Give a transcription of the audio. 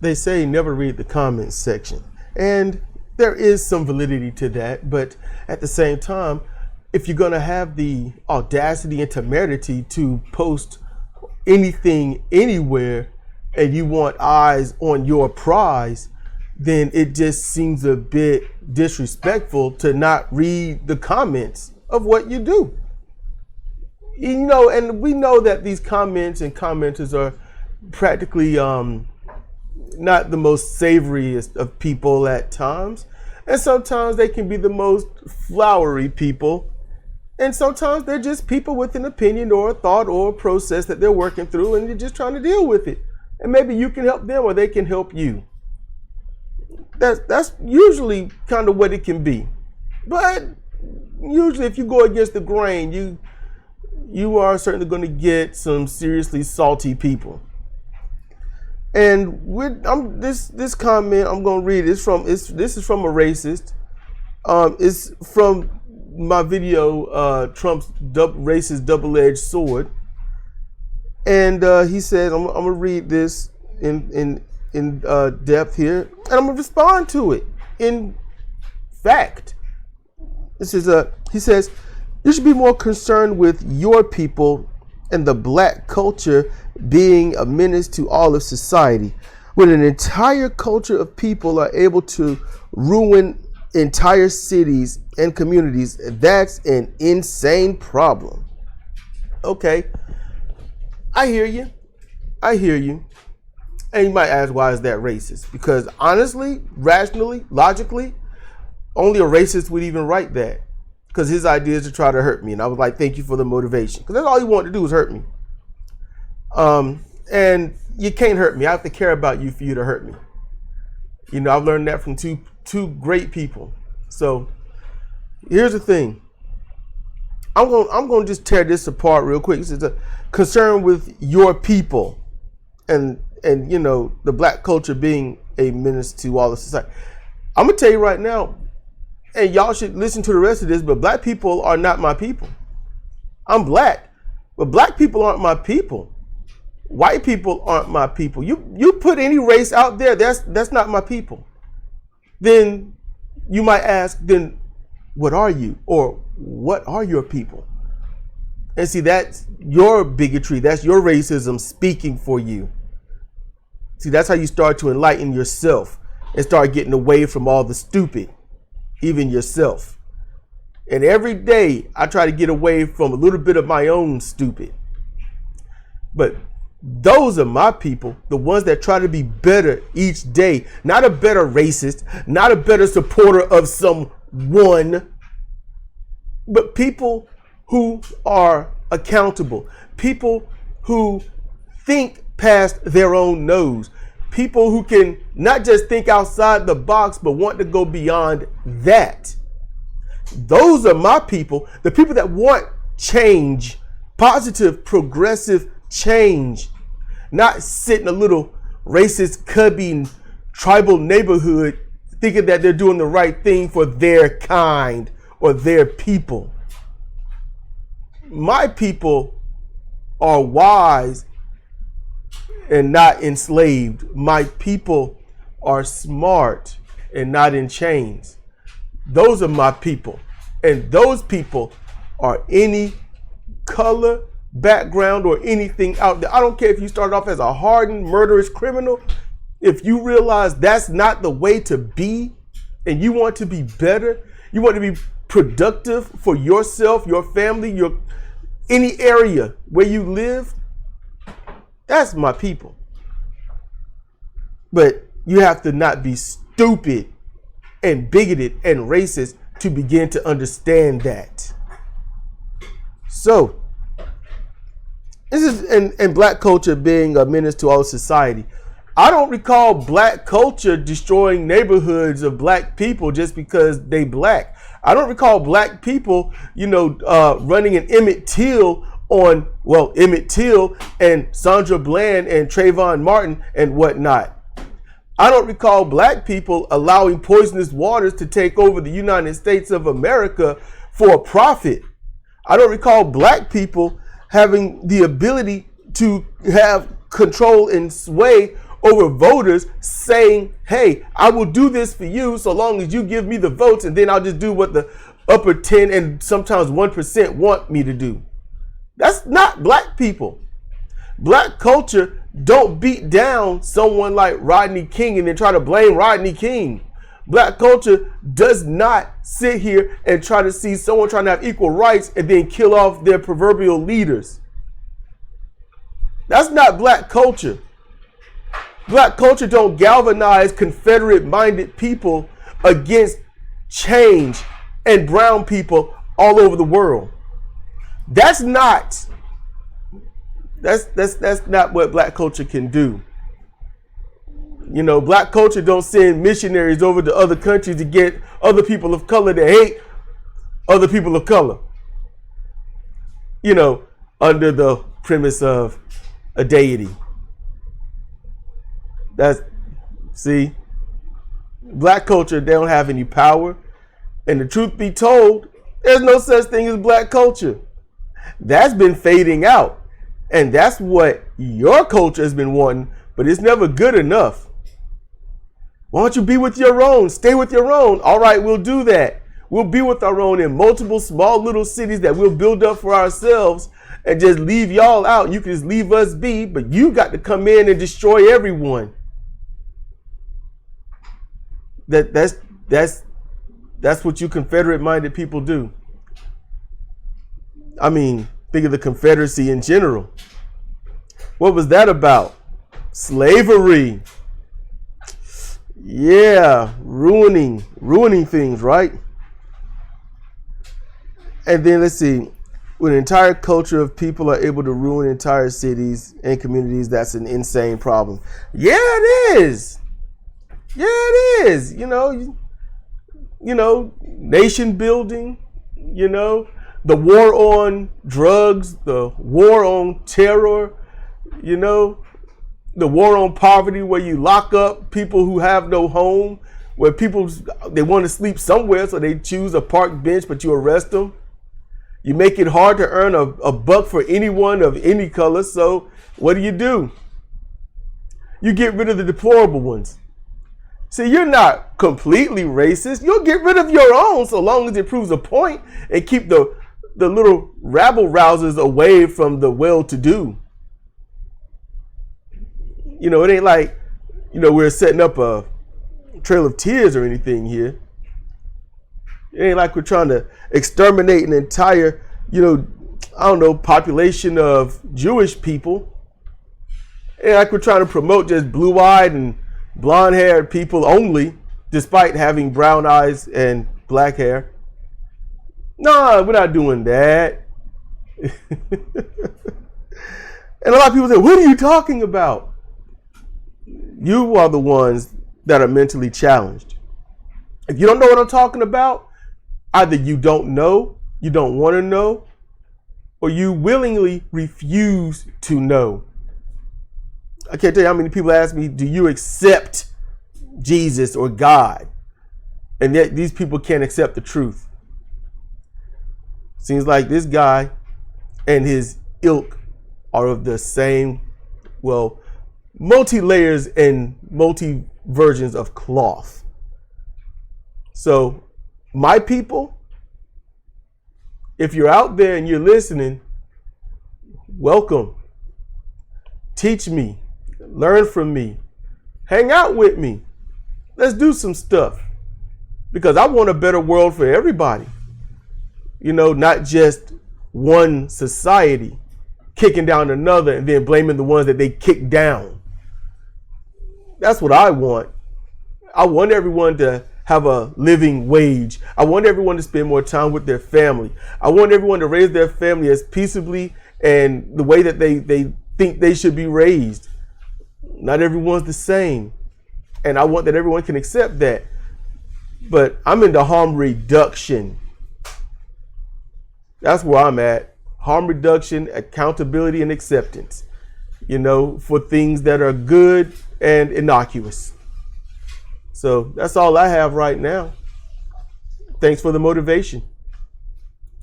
They say never read the comments section. And there is some validity to that, but at the same time, if you're going to have the audacity and temerity to post anything anywhere and you want eyes on your prize, then it just seems a bit disrespectful to not read the comments of what you do. You know, and we know that these comments and commenters are practically not the most savoriest of people at times. And sometimes they can be the most flowery people. And sometimes they're just people with an opinion or a thought or a process that they're working through, and you're just trying to deal with it. And maybe you can help them or they can help you. That's usually kind of what it can be. But usually if you go against the grain, you are certainly going to get some seriously salty people. And this comment I'm going to read is this is from a racist. It's from my video, Trump's racist double-edged sword. And he said, I'm going to read this in depth here, and I'm going to respond to it in fact. This is he says, you should be more concerned with your people and the black culture being a menace to all of society. When an entire culture of people are able to ruin entire cities and communities, that's an insane problem. Okay, I hear you. And you might ask, why is that racist? Because honestly, rationally, logically, only a racist would even write that. Because his idea is to try to hurt me. And I was like, thank you for the motivation. Because that's all he wanted to do was hurt me. And you can't hurt me. I have to care about you for you to hurt me. You know, I've learned that from two great people. So here's the thing. I'm going to just tear this apart real quick. This is a concern with your people and you know, the black culture being a menace to all of society. I'm going to tell you right now, and y'all should listen to the rest of this, but black people are not my people. I'm black, but black people aren't my people. White people aren't my people. You put any race out there, that's not my people. Then you might ask, then what are you? Or what are your people? And see, that's your bigotry, that's your racism speaking for you. See, that's how you start to enlighten yourself and start getting away from all the stupid, even yourself. And every day I try to get away from a little bit of my own stupid. But those are my people, the ones that try to be better each day. Not a better racist, not a better supporter of someone, but people who are accountable, people who think past their own nose, people who can not just think outside the box, but want to go beyond that. Those are my people, the people that want change, positive, progressive change, not sit in a little racist, cubby, tribal neighborhood thinking that they're doing the right thing for their kind or their people. My people are wise and not enslaved. My people are smart and not in chains. Those are my people. And those people are any color, background, or anything out there. I don't care if you started off as a hardened, murderous criminal. If you realize that's not the way to be, and you want to be better, you want to be productive for yourself, your family, your any area where you live, that's my people. But you have to not be stupid and bigoted and racist to begin to understand that. So, this is and black culture being a menace to all society. I don't recall black culture destroying neighborhoods of black people just because they black. I don't recall black people, running an Emmett Till on, Emmett Till and Sandra Bland and Trayvon Martin and whatnot. I don't recall black people allowing poisonous waters to take over the United States of America for a profit. I don't recall black people having the ability to have control and sway over voters saying, hey, I will do this for you so long as you give me the votes, and then I'll just do what the upper 10 and sometimes 1% want me to do. That's not black people. Black culture don't beat down someone like Rodney King and then try to blame Rodney King. Black culture does not sit here and try to see someone trying to have equal rights and then kill off their proverbial leaders. That's not black culture. Black culture don't galvanize Confederate-minded people against change and brown people all over the world. That's not what black culture can do. You know, black culture don't send missionaries over to other countries to get other people of color to hate other people of color. You know, under the premise of a deity. See, black culture, they don't have any power. And the truth be told, there's no such thing as black culture. That's been fading out. And that's what your culture has been wanting, but it's never good enough. Why don't you be with your own? Stay with your own. All right, we'll do that. We'll be with our own in multiple small little cities that we'll build up for ourselves and just leave y'all out. You can just leave us be, but you got to come in and destroy everyone. That's what you Confederate-minded people do. I mean, think of the Confederacy in general. What was that about? Slavery. Yeah, ruining things, right? And then let's see, when an entire culture of people are able to ruin entire cities and communities, that's an insane problem. Yeah, it is. Yeah, it is. You know, nation building, you know, the war on drugs, the war on terror, you know, the war on poverty, where you lock up people who have no home, where people, they want to sleep somewhere, so they choose a park bench, but you arrest them. You make it hard to earn a buck for anyone of any color, so what do? You get rid of the deplorable ones. See, you're not completely racist. You'll get rid of your own so long as it proves a point and keep the little rabble-rousers away from the well-to-do. You know, it ain't like, you know, we're setting up a trail of tears or anything here. It ain't like we're trying to exterminate an entire, you know, I don't know, population of Jewish people. It ain't like we're trying to promote just blue-eyed and blonde-haired people only, despite having brown eyes and black hair. No, we're not doing that. And a lot of people say, what are you talking about? You are the ones that are mentally challenged. If you don't know what I'm talking about, either you don't know, you don't want to know, or you willingly refuse to know. I can't tell you how many people ask me, do you accept Jesus or God? And yet these people can't accept the truth. Seems like this guy and his ilk are of the same, well, multi-layers and multi-versions of cloth. So, my people, if you're out there and you're listening, welcome. Teach me. Learn from me. Hang out with me. Let's do some stuff. Because I want a better world for everybody. You know, not just one society kicking down another and then blaming the ones that they kicked down. That's what I want. I want everyone to have a living wage. I want everyone to spend more time with their family. I want everyone to raise their family as peaceably and the way that they think they should be raised. Not everyone's the same. And I want that everyone can accept that. But I'm into harm reduction. That's where I'm at. Harm reduction, accountability, and acceptance. You know, for things that are good and innocuous. So that's all I have right now. Thanks for the motivation.